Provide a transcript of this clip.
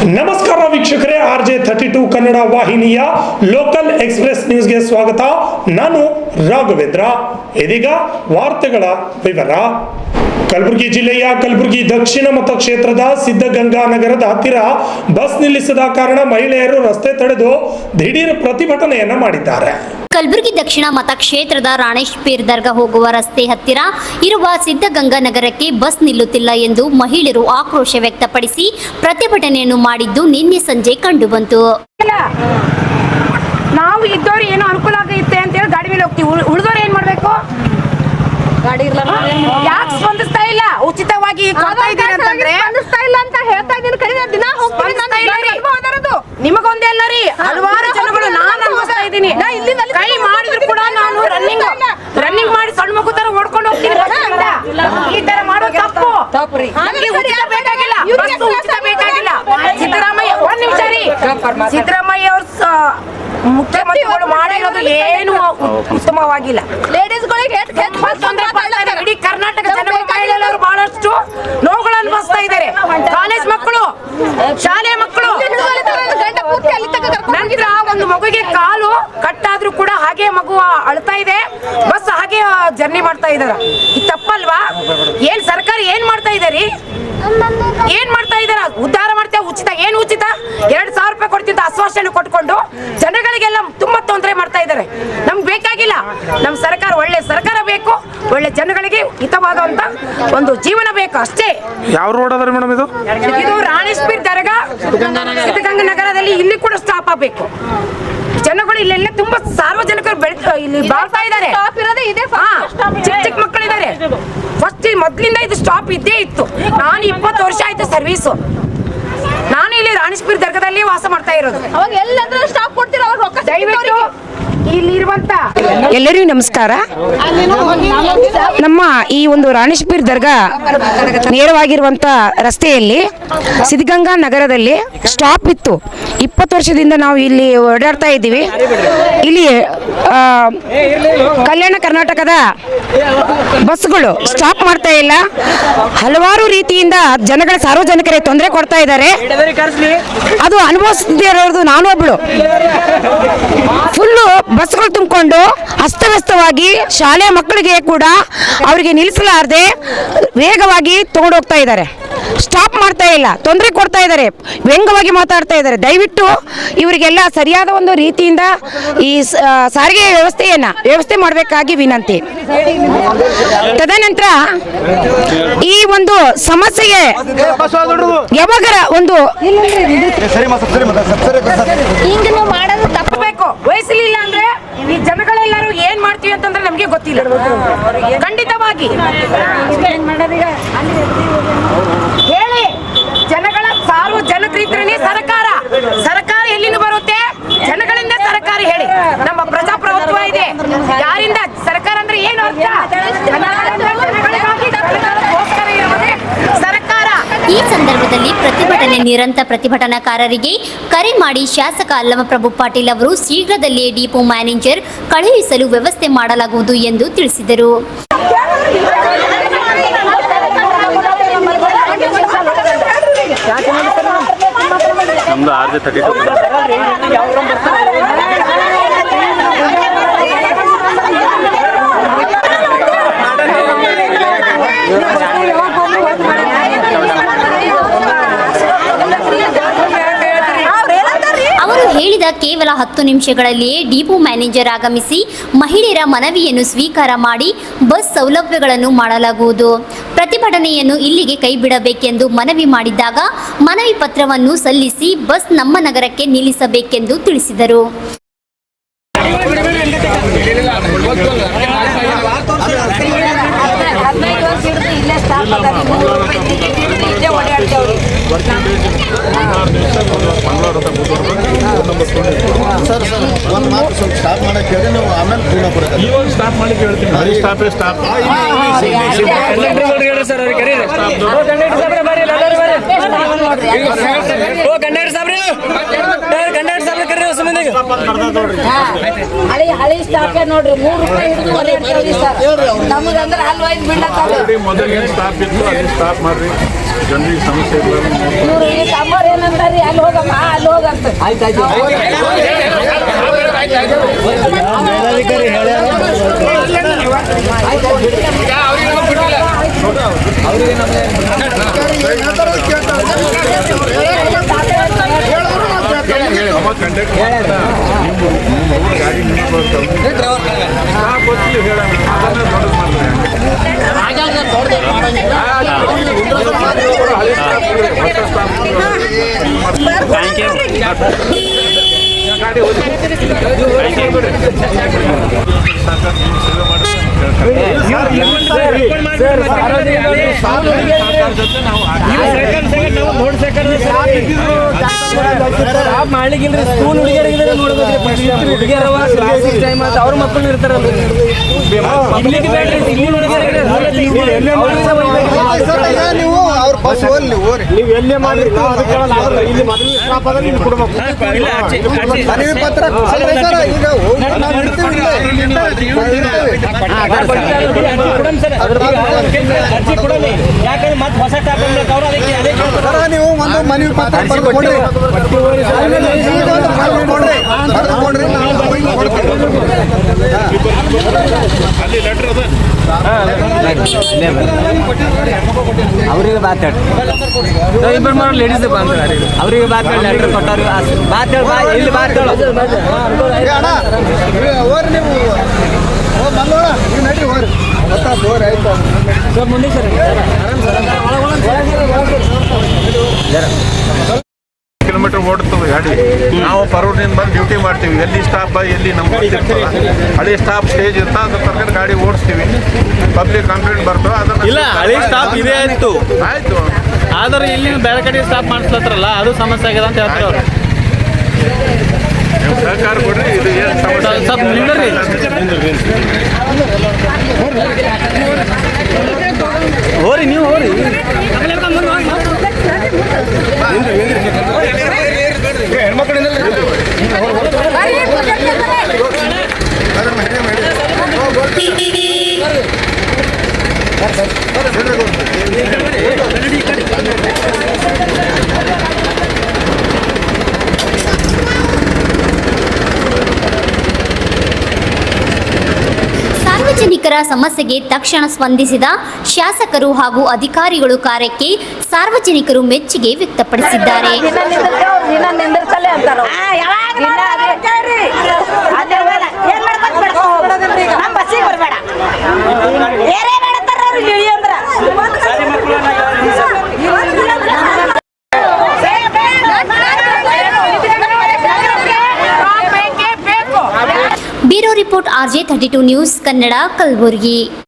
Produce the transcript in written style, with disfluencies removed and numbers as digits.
ನಮಸ್ಕಾರ ವೀಕ್ಷಕರೇ, RJ32 ಕನ್ನಡ ವಾಹಿನಿಯ ಲೋಕಲ್ ಎಕ್ಸ್ಪ್ರೆಸ್ ನ್ಯೂಸ್ಗೆ ಸ್ವಾಗತ. ನಾನು ರಾಘವೇಂದ್ರ. ಇದೀಗ ವಾರ್ತೆಗಳ ವಿವರ. ಕಲಬುರಗಿ ಜಿಲ್ಲೆಯ ಕಲಬುರಗಿ ದಕ್ಷಿಣ ಮತಕ್ಷೇತ್ರದ ಸಿದ್ಧಗಂಗಾ ನಗರದ ಹತ್ತಿರ ಬಸ್ ನಿಲ್ಲಿಸದ ಕಾರಣ ಮಹಿಳೆಯರು ರಸ್ತೆ ತಡೆದು ದಿಢೀರ್ ಪ್ರತಿಭಟನೆಯನ್ನ ಮಾಡಿದ್ದಾರೆ. ಕಲಬುರಗಿ ದಕ್ಷಿಣ ಮತಕ್ಷೇತ್ರದ ರಾಣೇಶ್ಪೀರ್ ದರ್ಗಾ ಹೋಗುವ ರಸ್ತೆ ಹತ್ತಿರ ಇರುವ ಸಿದ್ಧಗಂಗಾ ನಗರಕ್ಕೆ ಬಸ್ ನಿಲ್ಲುತ್ತಿಲ್ಲ ಎಂದು ಮಹಿಳೆಯರು ಆಕ್ರೋಶ ವ್ಯಕ್ತಪಡಿಸಿ ಪ್ರತಿಭಟನೆಯನ್ನು ಮಾಡಿದ್ದು ನಿನ್ನೆ ಸಂಜೆ ಕಂಡುಬಂತು. ನಾವು ಇದ್ದವ್ರು ಏನೋ ಅನುಕೂಲ ಆಗುತ್ತೆ ಅಂತ ಹೇಳಿ ಗಾಡಿ ಮೇಲೆ ಹೋಗ್ತೀವಿ. ಉಳಿದವ್ರು ಏನ್ ಮಾಡ್ಬೇಕು? ಗಾಡಿ ಯಾಕೆ ಸ್ಪಂದಿಸ್ತಾ ಇಲ್ಲ? ಉಚಿತವಾಗಿ ಸ್ಪಂದಿಸ್ತಾ ಇಲ್ಲ ಅಂತ ಹೇಳ್ತಾ ಇದ್ದೀನಿ. ನಿಮಗೊಂದೇ ಅಲ್ಲ ರೀ, ಹಲವಾರು ಜನಗಳು ನಾನು ಅನುಭವಿಸ್ತಾ ಇದ್ದೀನಿ. ಕೈ ಮಾಡಿದ್ರು ಕೂಡ ನಾನು ರನ್ನಿಂಗ್ ಮಾಡಿ ಸಣ್ಣ ಮಗು ತರ ಓಡ್ಕೊಂಡು ಹೋಗ್ತೀನಿ. ಈ ತರ ಮಾಡೋ ತಪ್ಪು. ನಮ್ಗೆ ಉಚಿತ ಬೇಕಾಗಿಲ್ಲ, ಉಚಿತ ಬೇಕಾಗಿಲ್ಲ. ಸಿದ್ದರಾಮಯ್ಯ ಒಂದ್ ನಿಮಿಷ ರೀ, ಸಿದ್ದರಾಮಯ್ಯ ಅವ್ರ ಮುಖ್ಯಮಂತ್ರಿಗಳು ಮಾಡಿರೋದು ಏನು ಉತ್ತಮವಾಗಿಲ್ಲ. ಲೇಡೀಸ್ಗಳಿಗೆ ಇಡೀ ಕರ್ನಾಟಕ ಜನಗಳು ಮಹಿಳೆಯರು ಬಹಳಷ್ಟು ನೋವುಗಳು ಅನುಭವಿಸ್ತಾ ಇದ್ದಾರೆ. ಕಾಲೇಜ್ ಮಕ್ಕಳು, ಶಾಲೆ ಮಕ್ಕಳು, ನಂತರ ಒಂದು ಮಗುಗೆ ಕಾಲು ಕಟ್ಟಾದ್ರೂ ಕೂಡ ಹಾಗೆ ಮಗು ಅಳ್ತಾ ಇದೆ. ಬಸ್ ಹಾಗೆ ಜರ್ನಿ ಮಾಡ್ತಾ ಇದಾರ. ಇದು ತಪ್ಪಲ್ವಾ? ಏನ್ ಸರ್ಕಾರ ಏನ್ ಮಾಡ್ತಾ ಇದಾರಿ? ಏನ್ ಮಾಡ್ತಾ ಇದಾರ? ಉದ್ಧಾರ ಮಾಡ್ತೇವೆ, ಉಚಿತ. ಏನು ಉಚಿತ? 2,000 ರೂಪಾಯಿ ಕೊಡ್ತಿದ್ದ ಆಶ್ವಾಸನೆ ಕೊಟ್ಕೊಂಡು ಜನಗಳಿಗೆಲ್ಲ ತುಂಬಾ ತೊಂದರೆ ಮಾಡ್ತಾ ಇದ್ದಾರೆ. ನಮ್ಗೆ ಬೇಕಾಗಿಲ್ಲ. ನಮ್ ಸರ್ಕಾರ ಒಳ್ಳೆ ಸರ್ಕಾರ ಬೇಕು, ಒಳ್ಳೆ ಜನಗಳಿಗೆ ಹಿತವಾದಂತ ಒಂದು ಜೀವನ ಬೇಕು ಅಷ್ಟೇ. ಯಾವ ರೋಡ್ ಅದ ಮೇಡಮ್ ಇದು? ಇದು ರಾಣೇಶ್ಪೀರ್ ದರ್ಗಾ ಸಿದ್ಧಗಂಗಾ ನಗರದಲ್ಲಿ. ಇಲ್ಲಿ ಕೂಡ ಸ್ಟಾಪ್ ಆಗಬೇಕು. ಜನಗಳು ಇಲ್ಲೆಲ್ಲ ತುಂಬಾ ಸಾರ್ವಜನಿಕರು ಇಲ್ಲಿ ಬಾಳ್ತಾ ಇದ್ದಾರೆ. ಚಿಕ್ಕ ಚಿಕ್ಕ ಮಕ್ಕಳಿದ್ದಾರೆ. ಫಸ್ಟ್ ಮೊದ್ಲಿಂದ ಇದು ಸ್ಟಾಪ್ ಇದ್ದೇ ಇತ್ತು. ನಾನು 20 ವರ್ಷ ಆಯ್ತು ಸರ್ವೀಸು. ನಾನು ಇಲ್ಲಿ ರಾಣೇಶ್ಪೀರ್ ದರ್ಗಾದಲ್ಲಿ ವಾಸ ಮಾಡ್ತಾ ಇರೋದು. ದಯವಿಟ್ಟು ಇಲ್ಲಿರುವಂತ ಎಲ್ಲರಿಗೂ ನಮಸ್ಕಾರ. ನಮ್ಮ ಈ ಒಂದು ರಾಣೇಶ್ಪೀರ್ ದರ್ಗಾ ನೇರವಾಗಿರುವಂತ ರಸ್ತೆಯಲ್ಲಿ ಸಿದ್ಧಗಂಗಾ ನಗರದಲ್ಲಿ ಸ್ಟಾಪ್ ಇತ್ತು. 20 ವರ್ಷದಿಂದ ನಾವು ಇಲ್ಲಿ ಓಡಾಡ್ತಾ ಇದ್ದೀವಿ. ಇಲ್ಲಿ ಕಲ್ಯಾಣ ಕರ್ನಾಟಕದ ಬಸ್ಗಳು ಸ್ಟಾಪ್ ಮಾಡ್ತಾ ಇಲ್ಲ. ಹಲವಾರು ರೀತಿಯಿಂದ ಜನಗಳ ಸಾರ್ವಜನಿಕರಿಗೆ ತೊಂದರೆ ಕೊಡ್ತಾ ಇದ್ದಾರೆ. ಅದು ಅನುಭವಿಸ್ತಿರೋದು ನಾನು ಒಬ್ಳು. ಫುಲ್ಲು ಬಸ್ಗಳು ತುಂಬಿಕೊಂಡು ಅಸ್ತವ್ಯಸ್ತವಾಗಿ ಶಾಲೆ ಮಕ್ಕಳಿಗೆ ಕೂಡ ಅವರಿಗೆ ನಿಲ್ಲಿಸಲಾರದೆ ವೇಗವಾಗಿ ತಗೊಂಡೋಗ್ತಾ ಇದ್ದಾರೆ. ಸ್ಟಾಪ್ ಮಾಡ್ತಾ ಇಲ್ಲ, ತೊಂದರೆ ಕೊಡ್ತಾ ಇದ್ದಾರೆ, ವ್ಯಂಗ್ಯವಾಗಿ ಮಾತಾಡ್ತಾ ಇದ್ದಾರೆ. ದಯವಿಟ್ಟು ಇವರಿಗೆಲ್ಲ ಸರಿಯಾದ ಒಂದು ರೀತಿಯಿಂದ ಈ ಸಾರಿಗೆ ವ್ಯವಸ್ಥೆ ಮಾಡಬೇಕಾಗಿ ವಿನಂತಿ. ತದನಂತರ ಈ ಒಂದು ಸಮಸ್ಯೆಗೆ ಯಾವಾಗ ಒಂದು ಮಾಡೋದು ತಪ್ಪಬೇಕು. ವಹಿಸಲಿಲ್ಲ ಅಂದ್ರೆ ಈ ಜನಗಳೆಲ್ಲರೂ ಏನ್ ಮಾಡ್ತೀವಿ ಅಂತಂದ್ರೆ ನಮ್ಗೆ ಗೊತ್ತಿಲ್ಲ. ಖಂಡಿತವಾಗಿ ಹೇಳಿ, ಜನಗಳ ಸಾರ್ವಜನಿಕರಿದ್ರೆ ಸರ್ಕಾರ ಎಲ್ಲಿಂದ ಬರುತ್ತೆ? ಜನಗಳಿಂದ ಸರ್ಕಾರ. ಹೇಳಿ, ನಮ್ಮ ಪ್ರಜಾಪ್ರಭುತ್ವ ಇದೆ. ಯಾರಿಂದ ಸರ್ಕಾರ ಅಂದ್ರೆ ಏನು ಅರ್ಥ? ಸರ್ಕಾರ. ಈ ಸಂದರ್ಭದಲ್ಲಿ ಪ್ರತಿಭಟನೆ ನಿರಂತರ ಪ್ರತಿಭಟನಾಕಾರರಿಗೆ ಕರೆ ಮಾಡಿ ಶಾಸಕ ಅಲ್ಲಮಪ್ರಭು ಪಾಟೀಲ್ ಅವರು ಶೀಘ್ರದಲ್ಲಿಯೇ ಡಿಪೋ ಮ್ಯಾನೇಜರ್ ಕಳುಹಿಸಲು ವ್ಯವಸ್ಥೆ ಮಾಡಲಾಗುವುದು ಎಂದು ತಿಳಿಸಿದರು. ನಮ್ದು RJ32 ಅವರು ಹೇಳಿದ ಕೇವಲ 10 ನಿಮಿಷಗಳಲ್ಲಿಯೇ ಡಿಪೋ ಮ್ಯಾನೇಜರ್ ಆಗಮಿಸಿ ಮಹಿಳೆಯರ ಮನವಿಯನ್ನು ಸ್ವೀಕಾರ ಮಾಡಿ ಬಸ್ ಸೌಲಭ್ಯಗಳನ್ನು ಮಾಡಲಾಗುವುದು. ಪ್ರತಿಭಟನೆಯನ್ನು ಇಲ್ಲಿಗೆ ಕೈಬಿಡಬೇಕೆಂದು ಮನವಿ ಮಾಡಿದಾಗ ಮನವಿ ಪತ್ರವನ್ನು ಸಲ್ಲಿಸಿ ಬಸ್ ನಮ್ಮ ನಗರಕ್ಕೆ ನಿಲ್ಲಿಸಬೇಕೆಂದು ತಿಳಿಸಿದರು. ಸರ್ ಒಂದು ಮಾತು ಸ್ವಲ್ಪ ಸ್ಟಾಪ್ ಮಾಡಕ್ಕೆ ಹೇಳಿ, ನೀವು ಆಮೇಲೆ ಪೂರ್ಣ ಕೊಡೋದು. ಇವಾಗ ಸ್ಟಾಪ್ ಮಾಡಲಿಕ್ಕೆ ಹೇಳ್ತೀನಿ. ಸ್ಟಾಪ್ ಹಳಿ ಸ್ಟಾಪೇ ನೋಡ್ರಿ 3 ರೂಪಾಯಿ ಹಿಡಿದು ಓಡಾಡ್ತೀವಿ ಸರ್. ನಮಗಂದ್ರೆ ಅಲ್ಲಿ ಒಯ್ದು ಬಿಡ್ಲತ್ತಾರ. ಮೊದಲಿಗೆ ಸ್ಟಾಪ್ ಇತ್ತು ಅಲ್ಲಿ ಸ್ಟಾಪ್ ಮಾಡ್ರಿ, ಜನರಿಗೆ ಸಮಸ್ಯೆ ಇಲ್ಲ. ಇವ್ರು ಈ ತಮ್ಮವ್ರು ಏನಂತಾರ್ರಿ, ಅಲ್ಲಿ ಹೋಗಮ್ಮ ಅಲ್ಲಿ ಹೋಗಂತ. ಗಾಡಿ ಹೇಳೋಣ ಅದನ್ನ ದೊಡ್ಡದು ಮಾಡ್ತಾರೆ. ಗಾಡಿ ಮಾಡ್ಲಿಕ್ಕಿಲ್ರಿ. ಸ್ಕೂಲ್ ಹುಡುಗಿಯರಿಗೆ ಹುಡುಗಿಯರವ ಅವ್ರ ಮಕ್ಕಳು ಇರ್ತಾರಲ್ಲ, ಇಲ್ಲಿಗೆ ಬೇಡ್ರಿ. ಇಲ್ಲಿ ನೀವು ಅವ್ರ ಬಸ್ ಹೋಗ್ಲಿ ಹೋಗ್ರಿ, ನೀವು ಎಲ್ಲೇ ಮಾಡಿ ಇಲ್ಲಿ ಮೊದಲು ಸ್ಟಾಪ್ ಆದ್ರೆ ನೀವು ಕೊಡ್ಬೇಕು. ಮನವಿ ಪತ್ರ ಕೊಡ್ಸಲ್ರಿ ಸರ್. ಈಗ ಹೋಗಿ ನಾವು ಇರ್ತೀವಿ ಇಲ್ಲೇ. ಅರ್ಜಿ ಕೊಡಲಿ, ಯಾಕಂದ್ರೆ ಮತ್ತೆ ಹೊಸ ಟಾಪ್ ಅವ್ರು ಅದಕ್ಕೆ ಸರ ನೀವು ಒಂದು ಮನವಿ ಪತ್ರ ಬರ್ದು ಕೊಡ್ರಿ, ಬರ್ದು ಕೊಡ್ರಿ, ನಾವು ಹೋಗಿ ಕೊಡ್ತೀವಿ. ಅಲ್ಲಿ ಲೆಟ್ರ್ ಅದ. ಅವ್ರಿಗೆ ಮಾತಾಡಿ ಇಬ್ಬರು ಮಾಡೋ ಲೇಡೀಸ್ ಬಂದ್ರೆ ಅವ್ರಿಗೆ ಮಾತಾಡಿ ಲೆಟರ್ ಕೊಟ್ಟವ್ರು ಮಾತಾಡಿ ಇಲ್ಲಿ ಮಾತಾಡೋ ಹೋರಿ ನೀವು ಬಂದೋಳ ನೀವು ನಡ್ರಿ ಹೋರಿ ಗೊತ್ತಾಯ್ತು ಹೋರಿ ಆಯ್ತು ಸರ್ ಮುಂದೆ ಸರ್ ಕಿಲೋಮೀಟರ್ ಓಡುತ್ತವೆ ಗಾಡಿ. ನಾವು ಪರೂರಿನಿಂದ ಬಂದು ಡ್ಯೂಟಿ ಮಾಡ್ತೀವಿ. ಎಲ್ಲಿ ಸ್ಟಾಪ್ ಎಲ್ಲಿ ನಮ್ಗೆ ಗೊತ್ತಿರ್ತಲ್ಲ. ಹಳಿ ಸ್ಟಾಪ್ ಸ್ಟೇಜ್ ಇರ್ತಾ ಅದ್ರ ತರಕಾರಿ ಗಾಡಿ ಓಡಿಸ್ತೀವಿ. ಪಬ್ಲಿಕ್ ಕಂಪ್ಲೇಂಟ್ ಬರ್ತವೆ ಅದನ್ನ. ಇಲ್ಲ, ಹಳಿ ಸ್ಟಾಪ್ ಇದೇ ಆಯ್ತು. ಆಯ್ತು, ಆದ್ರೆ ಇಲ್ಲಿ ಬೇರೆ ಕಡೆ ಸ್ಟಾಪ್ ಮಾಡಿಸ್ಲತ್ರಲ್ಲ, ಅದು ಸಮಸ್ಯೆ ಆಗಿದೆ ಅಂತ ಹೇಳ್ತಾರೆ ಅವ್ರು. ನೀವು ಸಹಕಾರ ಕೊಡ್ರಿ. ಇದು ಏನು ಸಮಸ್ಯೆ ಸ್ವಲ್ಪ ನಿಂದ್ರಿ. ಹೋರಿ ನೀವು ಹೋರಿ. ಸಾರ್ವಜನಿಕರ ಸಮಸ್ಯೆಗೆ ತಕ್ಷಣ ಸ್ಪಂದಿಸಿದ ಶಾಸಕರು ಹಾಗೂ ಅಧಿಕಾರಿಗಳು ಕಾರ್ಯಕ್ಕೆ ಸಾರ್ವಜನಿಕರು ಮೆಚ್ಚುಗೆ ವ್ಯಕ್ತಪಡಿಸಿದ್ದಾರೆ. Bureau report RJ32 news Kannada, Kalaburagi.